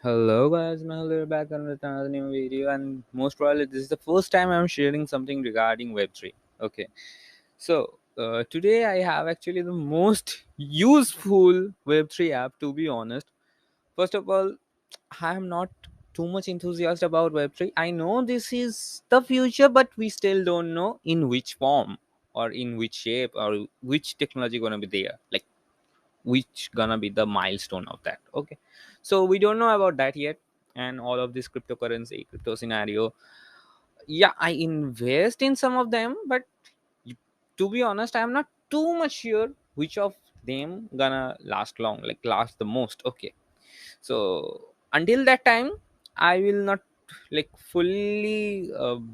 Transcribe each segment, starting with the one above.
Hello guys, Mehul here back on with another new video, and most probably this is the first time I'm sharing something regarding Web3. Okay, so today I have actually the most useful Web3 app, to be honest. First of all, I am not too much enthusiastic about Web3. I know this is the future, but we still don't know in which form or in which shape or which technology gonna be there. Like which gonna be the milestone of that. Okay, so we don't know about that yet, and all of this crypto scenario, yeah, I invest in some of them, but y- to be honest, I'm not too much sure which of them gonna last long, like last the most. Okay, so until that time I will not like fully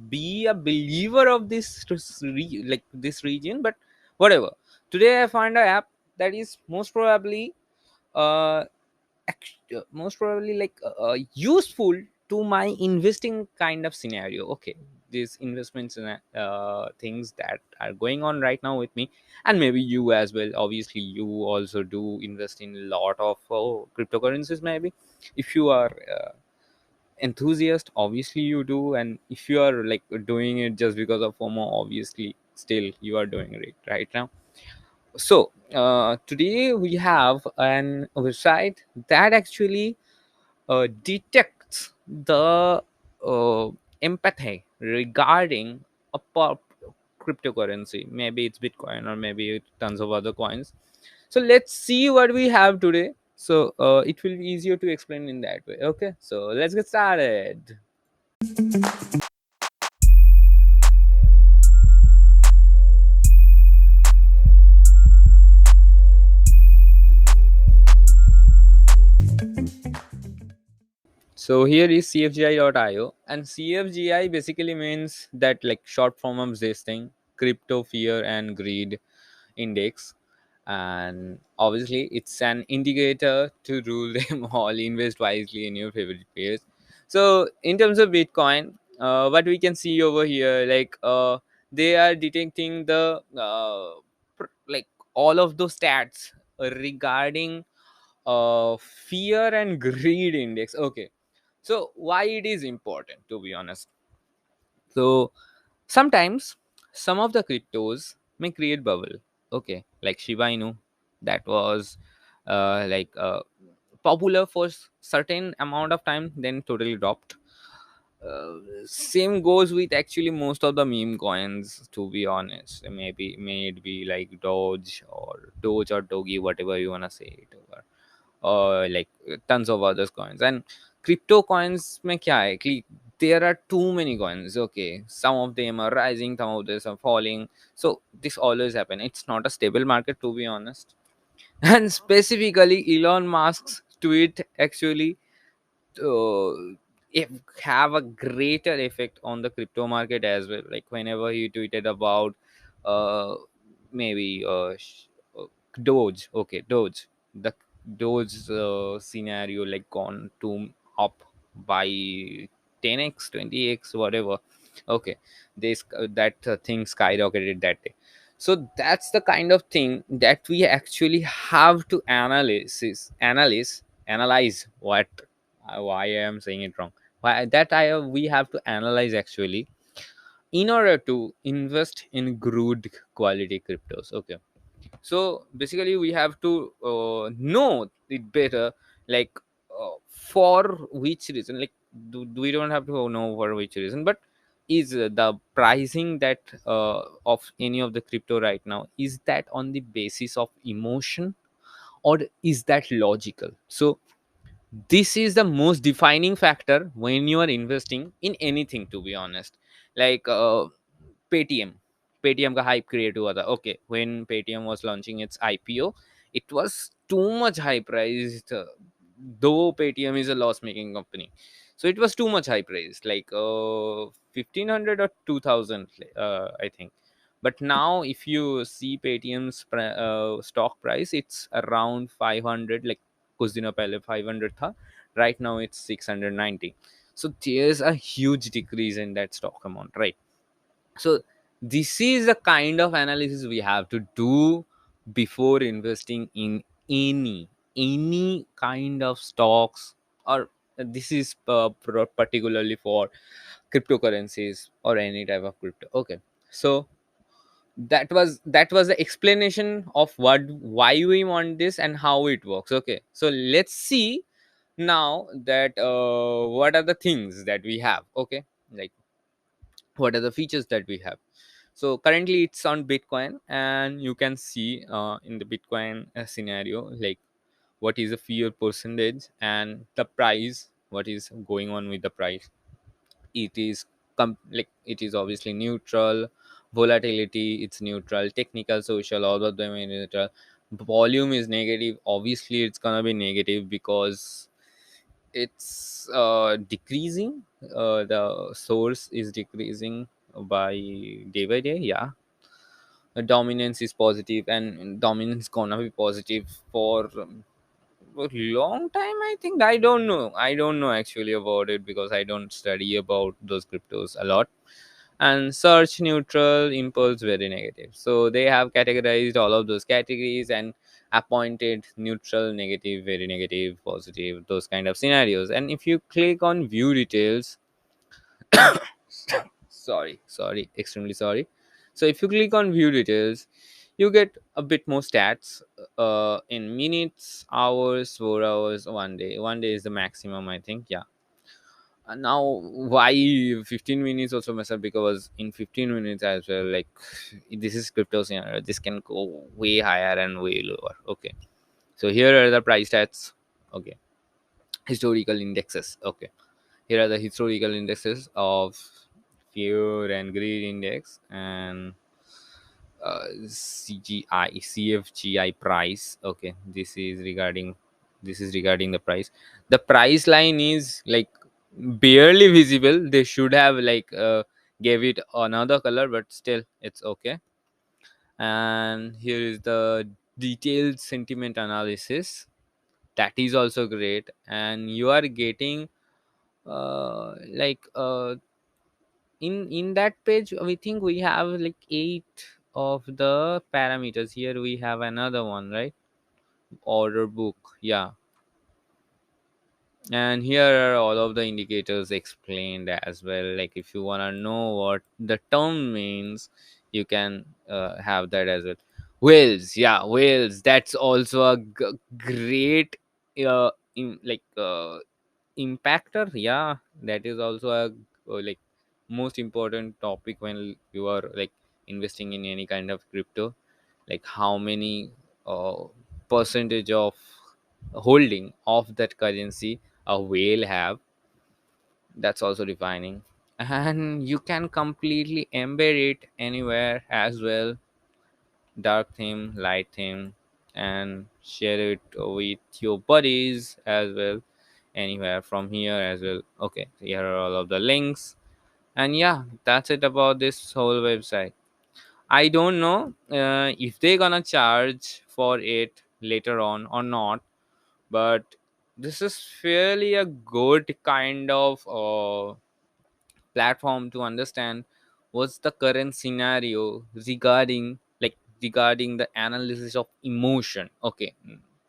be a believer of like this region, but whatever. Today I find a app that is uh, most probably like useful to my investing kind of scenario. Okay, these investments and things that are going on right now with me, and maybe you as well. Obviously you also do invest in a lot of cryptocurrencies. Maybe if you are enthusiast, obviously you do, and if you are like doing it just because of FOMO, obviously still you are doing it right now. So today we have an website that actually detects the empathy regarding a cryptocurrency. Maybe it's Bitcoin or maybe it's tons of other coins. So let's see what we have today. So it will be easier to explain in that way. Okay, so let's get started. So here is cfgi.io, and cfgi basically means that like short form of this thing, crypto fear and greed index. And obviously it's an indicator to rule them all. Invest wisely in your favorite pairs. So in terms of Bitcoin, what we can see over here, like they are detecting the like all of those stats regarding fear and greed index. Okay, so why it is important, to be honest? So sometimes some of the cryptos may create bubble. Okay, like Shiba Inu, that was popular for certain amount of time, then totally dropped. Same goes with actually most of the meme coins, to be honest. Maybe may it be like Doge or Dogi, whatever you wanna say it over, or like tons of other coins. And crypto coins mein kya hai ki there are too many coins. Okay, some of them are rising, some of them are falling. So this always happen. It's not a stable market, to be honest. And specifically Elon Musk's tweet actually uh, if have a greater effect on the crypto market as well. Like whenever he tweeted about uh, maybe Doge. Okay, Doge. The Doge scenario like gone to up by 10x, 20x, whatever. Okay, this that thing skyrocketed that day. So that's the kind of thing that we actually have to analyze what why I am saying it wrong. Why that I we have to analyze actually in order to invest in good quality cryptos. Okay, so basically we have to know it better, like for which reason. Like we don't have to know for which reason, but is the pricing that of any of the crypto right now, is that on the basis of emotion or is that logical? So this is the most defining factor when you are investing in anything, to be honest. Like paytm paytm ka hype create hua tha. Okay, when paytm was launching its ipo, it was too much high priced, though paytm is a loss making company. So it was too much high priced, like 1500 or 2000, I think. But now if you see paytm's stock price, it's around 500. Like कुछ दिनों पहले 500 था, right now it's 690. So there's a huge decrease in that stock amount, right? So this is the kind of analysis we have to do before investing in any kind of stocks or this is particularly for cryptocurrencies or any type of crypto. Okay, so that was the explanation of why we want this and how it works. Okay, so let's see now that what are the things that we have. Okay, like what are the features that we have. So currently it's on Bitcoin, and you can see in the Bitcoin scenario, like what is the fear percentage and the price, what is going on with the price. It is like it is obviously neutral. Volatility, it's neutral. Technical, social, all of them are neutral. Volume is negative, obviously it's gonna be negative because it's decreasing. The source is decreasing by day, yeah. The dominance is positive, and dominance gonna be positive for a long time, I think. I don't know actually about it because I don't study about those cryptos a lot. And search neutral, impulse very negative. So they have categorized all of those categories and appointed neutral, negative, very negative, positive, those kind of scenarios. And if you click on view details, sorry, extremely sorry. So if you click on view details, you get a bit more stats in minutes, hours, 4 hours, 1 day. 1 day is the maximum, I think. Yeah. Now why 15 minutes also mess up, because in 15 minutes as well, like this is crypto scenario, this can go way higher and way lower. Okay, so here are the price stats. Okay, historical indexes. Okay, here are the historical indexes of fear and greed index and CFGI price. Okay, this is regarding the price. The price line is like barely visible. They should have like gave it another color, but still it's okay. And here is the detailed sentiment analysis. That is also great, and you are getting like in that page we think we have like 8 of the parameters. Here we have another one, right? Order book, yeah. And here are all of the indicators explained as well. Like if you want to know what the term means, you can have that as well. Whales, yeah, whales, that's also a great like impactor. Yeah, that is also a like most important topic when you are like investing in any kind of crypto. Like how many uh, percentage of holding of that currency a whale have. That's also defining. And you can completely embed it anywhere as well. Dark theme, light theme, and share it with your buddies as well, anywhere from here as well. Okay, so here are all of the links. And yeah, that's it about this whole website. I don't know if they're gonna charge for it later on or not, but this is fairly a good kind of platform to understand what's the current scenario regarding the analysis of emotion. Okay,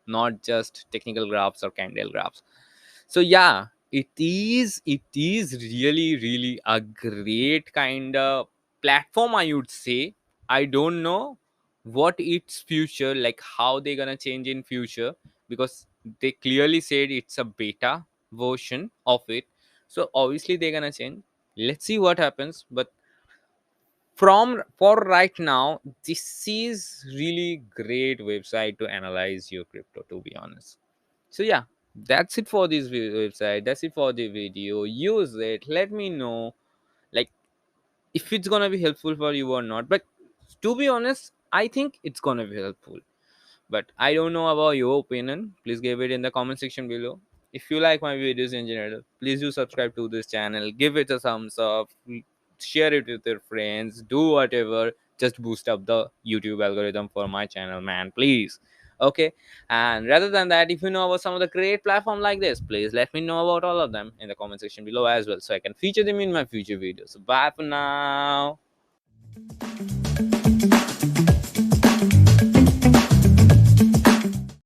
not just technical graphs or candle graphs. So yeah, it is really a great kind of platform, I would say. I don't know what its future, like how they gonna change in future, because they clearly said it's a beta version of it. So obviously they're gonna change. Let's see what happens. But from for right now, this is really great website to analyze your crypto, to be honest. So yeah, that's it for this website. That's it for the video. Use it. Let me know, like, if it's gonna be helpful for you or not. But to be honest, I think it's gonna be helpful. But I don't know about your opinion. Please give it in the comment section below. If you like my videos in general, please do subscribe to this channel. Give it a thumbs up. Share it with your friends. Do whatever. Just boost up the YouTube algorithm for my channel, man. Please. Okay. And rather than that, if you know about some of the great platform like this, please let me know about all of them in the comment section below as well, so I can feature them in my future videos. So bye for now.